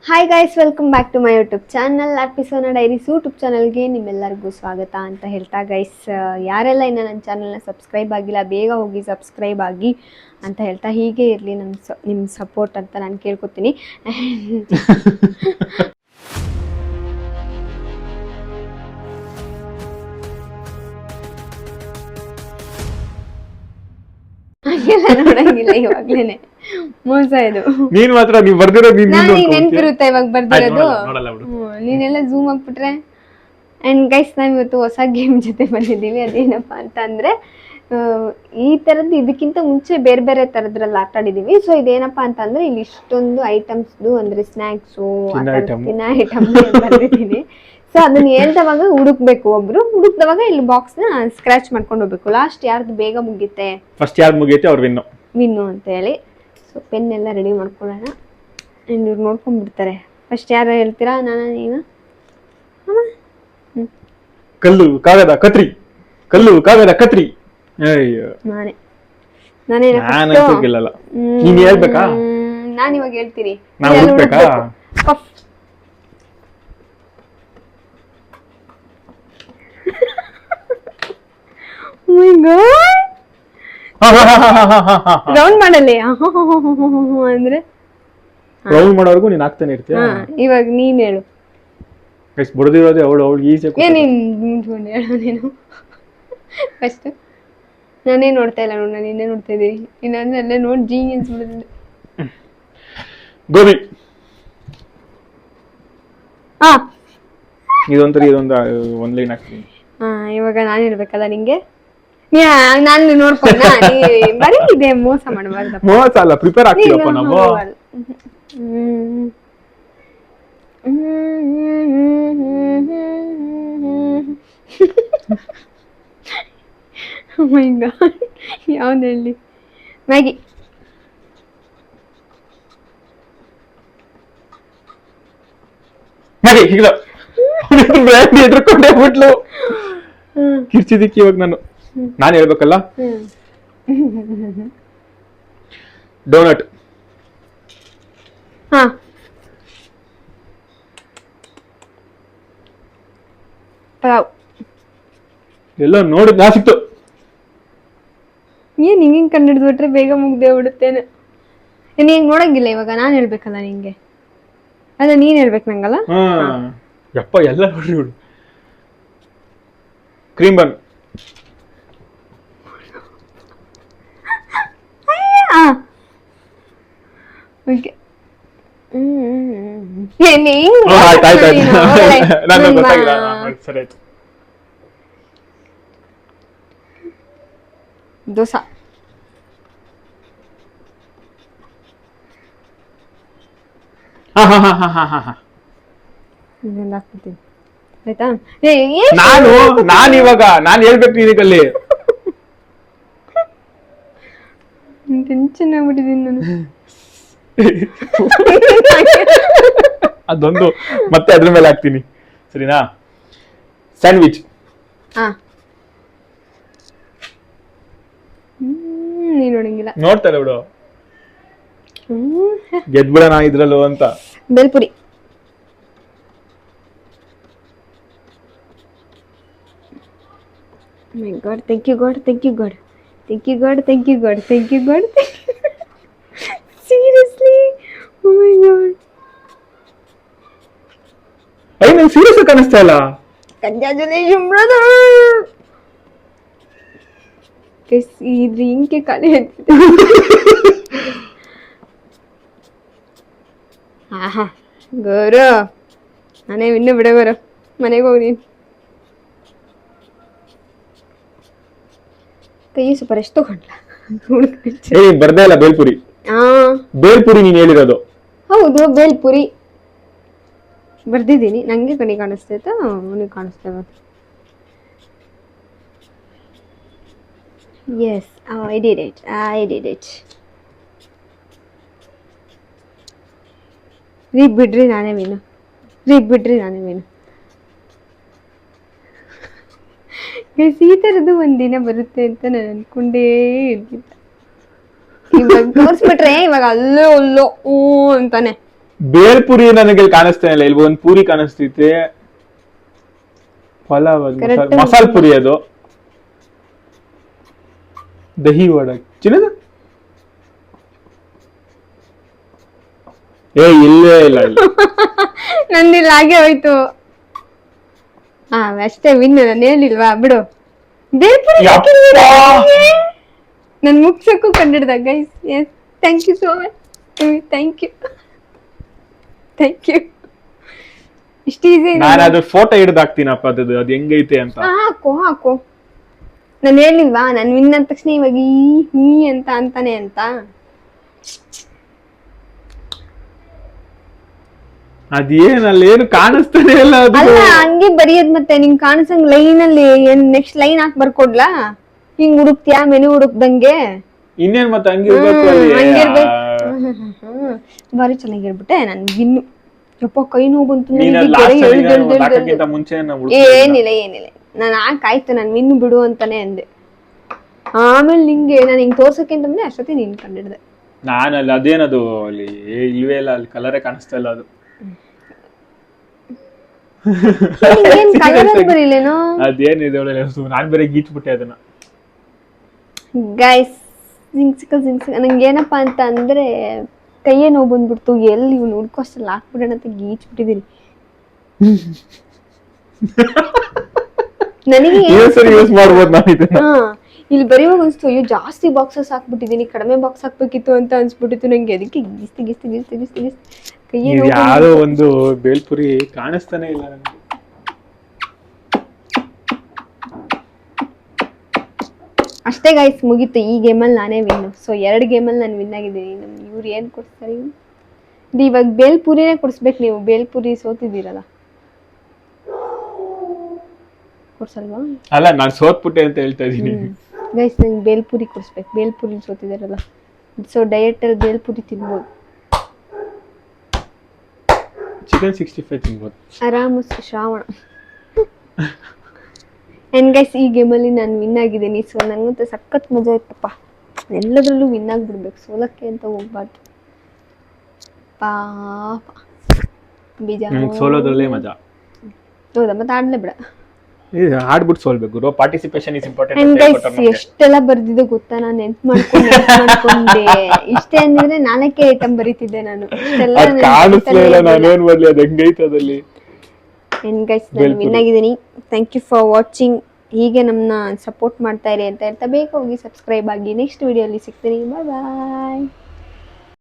Hi guys, welcome back to my YouTube channel. ಆರ್ಪಿಸೋನ diaries YouTube ಚಾನಲ್ಗೆ ನಿಮ್ಮೆಲ್ಲರಿಗೂ ಸ್ವಾಗತ ಅಂತ ಹೇಳ್ತಾ ಗೈಸ್, ಯಾರೆಲ್ಲ ಇನ್ನು ನನ್ನ ಚಾನಲ್ನ ಸಬ್ಸ್ಕ್ರೈಬ್ ಆಗಿಲ್ಲ ಬೇಗ ಹೋಗಿ ಸಬ್ಸ್ಕ್ರೈಬ್ ಆಗಿ ಅಂತ ಹೇಳ್ತಾ, ಹೀಗೆ ಇರಲಿ ನಿಮ್ಮ ಸಪೋರ್ಟ್ ಅಂತ ನಾನು ಕೇಳ್ಕೊತೀನಿ. ಹಾಗೆಲ್ಲ ನೋಡಂಗಿಲ್ಲ, ಇವಾಗ್ಲೇನೆ ಮೋಸ ಇದು. ನೀನ್ ಮಾತ್ರ ನೀವ್ ಬರ್ದಿರೋ ನೆನ್ಪಿರುತ್ತೆ ಇವಾಗ ಬರ್ದಿರೋದು. ನೀನೆಲ್ಲ ಝೂಮ್ ಹಾಕ್ಬಿಟ್ರೆ. ಅಂಡ್ ಗೈಸ್, ನಾವ್ ಇವತ್ತು ಹೊಸ ಗೇಮ್ ಜೊತೆ ಬಂದಿದ್ದೀವಿ. ಅದೇನಪ್ಪಾ ಅಂತ ಅಂದ್ರೆ, ಈ ತರದ್ದು ಇದಕ್ಕಿಂತ ಮುಂಚೆ ಬೇರೆ ಬೇರೆ ತರದ್ರಲ್ಲಿ ಆಟ ಆಡಿದೀವಿ. ಸೊ ಇದೇನಪ್ಪಾ ಅಂತ ಅಂದ್ರೆ, ಇಲ್ಲಿ ಇಷ್ಟೊಂದು ಐಟಮ್ಸ್ ಅಂದ್ರೆ ಸ್ನಾಕ್ಸು ತಿನ್ನ ಐಟಮ್ ಬರ್ದಿದ್ದೀನಿ. ಸೊ ಅದನ್ನ ಹೇಳ್ದವಾಗ ಹುಡುಕ್ಬೇಕು, ಒಬ್ರು ಹುಡುಕ್ದವಾಗ ಇಲ್ಲಿ ಬಾಕ್ಸ್ ನ ಸ್ಕ್ರಾಚ್ ಮಾಡ್ಕೊಂಡು ಹೋಗ್ಬೇಕು. ಲಾಸ್ಟ್ ಯಾರ್ದು ಬೇಗ ಮುಗಿತೆ, ಫಸ್ಟ್ ಯಾರ್ದು ಮುಗಿಯುತ್ತೆ ಅವ್ರು ವಿನ್ನು ಅಂತ ಹೇಳಿ. ಸೊ ಪೆನ್ ಎಲ್ಲ ರೆಡಿ ಮಾಡ್ಕೊಳ್ಳೋಣ. ಅಂಡ್ ಇವ್ರು ನೋಡ್ಕೊಂಡ್ಬಿಡ್ತಾರೆ. ಫಸ್ಟ್ ಯಾರು ಹೇಳ್ತೀರಾ, ನಾನ ನೀನು? ಕಲ್ಲು ಕಾಗದ ಕತ್ರಿ, ಕಲ್ಲು ಕಾಗದ ಕತ್ರಿ. ನಾನೇ ನೀನ್ ಹೇಳ್ಬೇಕಾ? ನಾನು ಇವಾಗ ಹೇಳ್ತೀನಿ. ರೌಂಡ್ ಮಾಡಲಿ ಅಂದ್ರೆ ರೌಂಡ್ ಮಾಡೋರ್ಗು ನೀನ್ ಆಗ್ತಾನೆ ಇರ್ತೀಯ. ಇವಾಗ ನೀನ್ ಹೇಳು. ಬಡ್ದಿರೋದೇ ಅವಳು ಈಸಿ. ಹೇಳು ನೀನು ಫಸ್ಟ್. ನಾನೇ ನೋಡ್ತಾ ಇಲ್ಲ ನೋಡ್, ನಾನು ಇನ್ನೇ ನೋಡ್ತಾ ಇದ್ದೀನಿ. ಇನ್ನೊಂದ್ರೆ ಅಲ್ಲೇ ನೋಡಿ ಜೀನಿಯನ್ಸ್ ಬಿಡುತ್ತೆ. ಗೋಬಿ. ಹಾ, ಇದೊಂದು ಒಂದ್ ಲೈನ್ ಹಾಕ್ತೀನಿ. ಇವಾಗ ನಾನು ಹೇಳ್ಬೇಕಲ್ಲ ನಿಂಗೆ. ನಾನು ನೋಡ್ಕೊಂಡ ಬರೀ ಇದೆ, ಮೋಸ ಮಾಡಬಾರ್ದು. ಮೋಸ ಅಲ್ಲ, ಪ್ರಿಪೇರ್ ಆಗ್ತೀವಪ್ಪ ನಾವು. ಮೈ ಗಾಡ್, ಯಾವ್ದು ಹೇಳಿ? ಮ್ಯಾಗಿ. ಎದ್ರಕೊಂಡೇ ಬಿಟ್ಲು, ಕಿರ್ಚಿದಿಕ್ಕಿ. ಇವಾಗ ನಾನು ಹೇಳ್ಬೇಕಲ್ಲ. ಡೋನಟ್. ಹಾ, ಪಲಾವ್. ಎಲ್ಲ ನೋಡಿ ನಾ ಸಿಕ್ತು. ಏನ್ ಹಿಂಗಿಂಗ್ ಕಂಡಿಡ್ದು ಬಿಟ್ರೆ ಬೇಗ ಮುಗ್ದೇ ಬಿಡುತ್ತೇನೆ. ನೀನ್ ನೋಡಂಗಿಲ್ಲ. ಇವಾಗ ನಾನ್ ಹೇಳ್ಬೇಕಲ್ಲ ನಿಂಗೆ, ಅದ ನೀನ್ ಹೇಳ್ಬೇಕು ನಂಗಲ್ಲ. ಯಪ್ಪ ಎಲ್ಲ ನೋಡಿ ಬಿಡು. ಕ್ರೀಮ್ ಬನ್. ದೋಸಾ. ಆಯ್ತಾ? ಇವಾಗ ನಾನು ಹೇಳ್ಬೇಕು ನಿನಗಲ್ಲಿ. ಟೆನ್ಷನ್ ಆಗ್ಬಿಟ್ಟಿದ್ದೀನಿ ನಾನು. ಅದೊಂದು ಮತ್ತೆ ಅದ್ರ ಮೇಲೆ ಹಾಕ್ತೀನಿ, ಸರಿನಾ? ಸ್ಯಾಂಡ್ವಿಚ್. ನೀನ್ ನೋಡಂಗಿಲ್ಲ, ನೋಡ್ತಾರೆ ಬಿಡು. ಗೆದ್ಬಿಡೋಣ ಇದ್ರಲ್ಲೂ ಅಂತ. Bhelpuri. My God, thank you God, thank you God, thank you God, thank you God, thank you God. Seriously, oh my God. ಅಯ್ಯ, ನಂಗೆ ಸೀರಿಯಸ್ ಕಾಣಿಸ್ತಾ ಇಲ್ಲ. Congratulations brother. ಇದ್ರ ಇಂಕೆ ಖಾಲಿ ಆಗ್ತಿದೆ. ಆಹಾ ಗೌರು, ನಾನೇ ಇನ್ನೂ ಬಿಡಗೋರು, ಮನೆಗೆ ಹೋಗಿ. ಕೈ ಸೂಪರ್ ಎಷ್ಟು ತಗೊಂಡ್ಲ. ಬರ್ದೇ ಇಲ್ಲ. ಬೇಲ್ಪುರಿ. ಬೇಲ್ಪುರಿ ನೀನ್ ಹೇಳಿರೋದು. ಹೌದು, ಬೇಲ್ಪುರಿ ಬರ್ದಿದ್ದೀನಿ. ನಂಗೆ ಕಣಿ ಕಾಣಿಸ್ತೈತಾ, ಅವನಿಗೆ ಕಾಣಿಸ್ತೇವೆ. Yes, I did it. ರೀಬ್ ಬಿಡ್ರಿ ನಾನೇ ಮೀನು. ಈ ಥರದ್ದು ಒಂದಿನ ಬರುತ್ತೆ ಅಂತ ನಾನು ಅನ್ಕೊಂಡೇ ಇರ್ಲಿಲ್ಲ. ಇವಾಗ ತೋರಿಸ್ಬಿಟ್ರೆ ಇವಾಗ ಅಲ್ಲೋ ಅಂತಾನೆ. ಬೇಲ್ಪುರಿ ನನಗೆ ಇಲ್ಲಿ ಕಾಣಿಸ್ತಾ ಇಲ್ಲ, ಇಲ್ಲಿ ಒಂದು ಪೂರಿ ಕಾಣಿಸ್ತೈತೆ. ಪಲಾವ್ ಅದು, Correct. ಮಸಾಲ ಪುರಿ ಅದು. ದಹಿ ವಡ ಚಿನ್ನದ ಇಲ್ಲೇ ಇಲ್ಲ ನಂದಿಲ್ಲ, ಹಾಗೆ ಹೋಯ್ತು. ಅಷ್ಟೇ ವಿನ್, ನಾನು ಹೇಳಿಲ್ವಾ ಬಿಡು. ಬೇಲ್ಪುರಿ ನನ್ ಮುಗ್ಸಕ್ಕೂ ಕಂಡಿಡ್ದ guys. Yes, thank you so much, thank you ಇಷ್ಟು ಈಸಿ. ನಾನು ಅದ್ರ ಫೋಟೋ ಹಿಡ್ದು ಹಾಕ್ತೀನಪ್ಪ, ಅದು ಹೆಂಗೈತೆ ಅಂತ. ಹಾಕು ನಾನು ಹೇಳಿಲ್ವಾ, ನಾನು ವಿನ್ ಅಂದ ತಕ್ಷಣ ಇವಾಗ ಈ ಅಂತ ಅಂತಾನೆ ಅಂತ. ಅದೇನಲ್ಲಿ ಏನು ಕಾಣಿಸ್ತಾನೆ ಇಲ್ಲ ಅದು. ಅಲ್ಲ, ಹಂಗೆ ಬರೆಯೋದ್ ಮತ್ತೆ ನಿಂಗ್ ಕಾಣಿಸಂಗ್ ಲೈನ್ ಅಲ್ಲಿ ನೆಕ್ಸ್ಟ್ ಲೈನ್ ಹಾಕಿ ಬರ್ಕೊಡ್ಲಾ? ಹಿಂಗ್ ಹುಡುಕ್ತಿಯಾ ಮೆನು ಹುಡುಕ್ದಂಗೆ? ಇನ್ನೇನ್ ಮತ್ತೆ ಹಂಗಿರ್ಬೇಕು. ಬಾರಿ ಚೆನ್ನಾಗಿ ಹೇಳ್ಬಿಟ್ಟೆ. ನನ್ ಇನ್ನು ಯಪ್ಪ ಕೈ ನೋವು ಬಂತು. ಮುಂಚೆ ಏನಿಲ್ಲ ನಾನು ಆಯ್ತು ನಾನು ಇನ್ನು ಬಿಡು ಅಂತಾನೆ ಅಂದೆ. ಆಮೇಲೆ ನಿಂಗೆ ನಾನು ಹಿಂಗ್ ತೋರ್ಸಕ್ಕಿಂತ ಮುಂದೆ ಅಷ್ಟೊತ್ತಿ ನೀನ್ ಕಂಡಿಡ್ದೆ. ನಾನಲ್ಲಿ ಅದೇನದು ಅಲ್ಲಿ ಇಲ್ವೇ ಇಲ್ಲ, ಅಲ್ಲಿ ಕಲರೇ ಕಾಣಿಸ್ತಾ ಇಲ್ಲ ಅದು. ಬರೀಲೇನೋ ಅದೇನಿದೆ ನಾನ್ ಬೇರೆ ಗೀಚ್ಬಿಟ್ಟೆ ಅದನ್ನ. ಗೈಸ್ ನಂಗೆ ಏನಪ್ಪಾ ಅಂತ ಅಂದ್ರೆ ಕೈಯೇ ನೋವು ಬಂದ್ಬಿಡ್ತು. ಎಲ್ಲಿ ಇವ್ನು ಹುಡ್ಕೋಷ್ಟಲ್ಲಿ ಹಾಕ್ಬಿಡೋಣ ಅಂತ ಗೀಚ್ಬಿಟ್ಟಿದೀನಿ. ನನಗೆ ಇಲ್ಲಿ ಬರೆಯುವಾಗ ಅನ್ಸ್ತು, ಅಯ್ಯೋ ಜಾಸ್ತಿ ಬಾಕ್ಸಸ್ ಹಾಕ್ಬಿಟ್ಟಿದೀನಿ, ಕಡಿಮೆ ಬಾಕ್ಸ್ ಹಾಕ್ಬೇಕಿತ್ತು ಅಂತ ಅನ್ಸ್ಬಿಟ್ಟಿತ್ತು ನಂಗೆ. ಅದಕ್ಕೆ ಗೀಸ್ತಿ ಕೈಯೇ ಯಾವ್ದೋ ಒಂದು ಬೇಲ್ಪುರಿ ಕಾಣಿಸ್ತಾನೆ ಇಲ್ಲ ನನಗೆ. ಅಷ್ಟೇ ಗೈಸ್, ಮುಗೀತು. ಈ ಗೇಮಲ್ಲಿ ನಾನೇ ವಿನ್. ಸೊ 2 ಗೇಮಲ್ಲಿ ನಾನು ವಿನ್ ಆಗಿದ್ದೀನಿ. ಇವ್ರು ಏನ್ ಕೊಡ್ತಾರೆ ಇವಾಗ? ಬೇಲ್ಪುರಿನೇ ಕೊಡಿಸ್ಬೇಕು ನೀವು. ಬೇಲ್ಪುರಿ ಸೋತಿದ್ದೀರಲ್ಲ, ಕೊಡ್ಸಲ್ವಾ? ಅಲ್ಲ, ನಾನು ಸೋತ್ಬಿಟ್ಟೆ ಅಂತ ಹೇಳ್ತಾ ಇದೀನಿ ಗೈಸ್. ನಂಗೆ ಬೇಲ್ಪುರಿ ಕೊಡಿಸ್ಬೇಕು. ಬೇಲ್ಪುರಿ ಸೋತಿದ್ದಾರಲ್ಲ, ಸೊ ಡಯಟ್ ಅಲ್ಲಿ ಬೇಲ್ಪುರಿ ತಿನ್ಬೋದು. ಚಿಕನ್ 65 ತಿನ್ಬೋದು ಆರಾಮ ಶ್ರಾವಣ. ಅಂಡ್ ಗೈಸ್, ಈ ಗೇಮಲ್ಲಿ ನಾನು ವಿನ್ ಆಗಿದ್ದೀನಿ. ಸೊ ನಂಗಂತೂ ಸಖತ್ ಮಜಾ ಇತ್ತಪ್ಪ. ಎಲ್ಲದರಲ್ಲೂ ವಿನ್ ಆಗಿಬಿಡ್ಬೇಕು, ಸೋಲಕ್ಕೆ ಅಂತ ಹೋಗ್ಬಾರ್ದು. ಪಾಪ ಸೋಲೋದ್ರಲ್ಲೇ ಮಜಾ. ಹೌದಾ? ಮತ್ತೆ ಆಡ್ಲೇ ಬಿಡ, ಆಡ್ಬಿಟ್ಟು ಸೋಲ್ಬೇಕು. Participation is important. And guys, ಎಷ್ಟೆಲ್ಲ ಬರ್ದಿದೆ ಗೊತ್ತಾ? ನಾನು ನೆನ್ಪು ಮಾಡ್ಕೊಂಡೆ. ಇಷ್ಟೇ ಅಂದ್ರೆ 4 ಐಟಮ್ ಬರೀತಿದ್ದೆ ನಾನು. ಅಂಡ್ ಗೈಸ್, ನಾನು ವಿನ್ ಆಗಿದ್ದೀನಿ. Thank you for watching. ಹೀಗೆ ನಮ್ಮನ್ನ ಸಪೋರ್ಟ್ ಮಾಡ್ತಾ ಇರಿ ಅಂತ ಹೇಳ್ತಾ ಬೇಗ ಹೋಗಿ ಸಬ್ಸ್ಕ್ರೈಬ್ ಆಗಿ. ನೆಕ್ಸ್ಟ್ ವಿಡಿಯೋಲಿ ಸಿಗ್ತೀನಿ. ಬಾಯ್.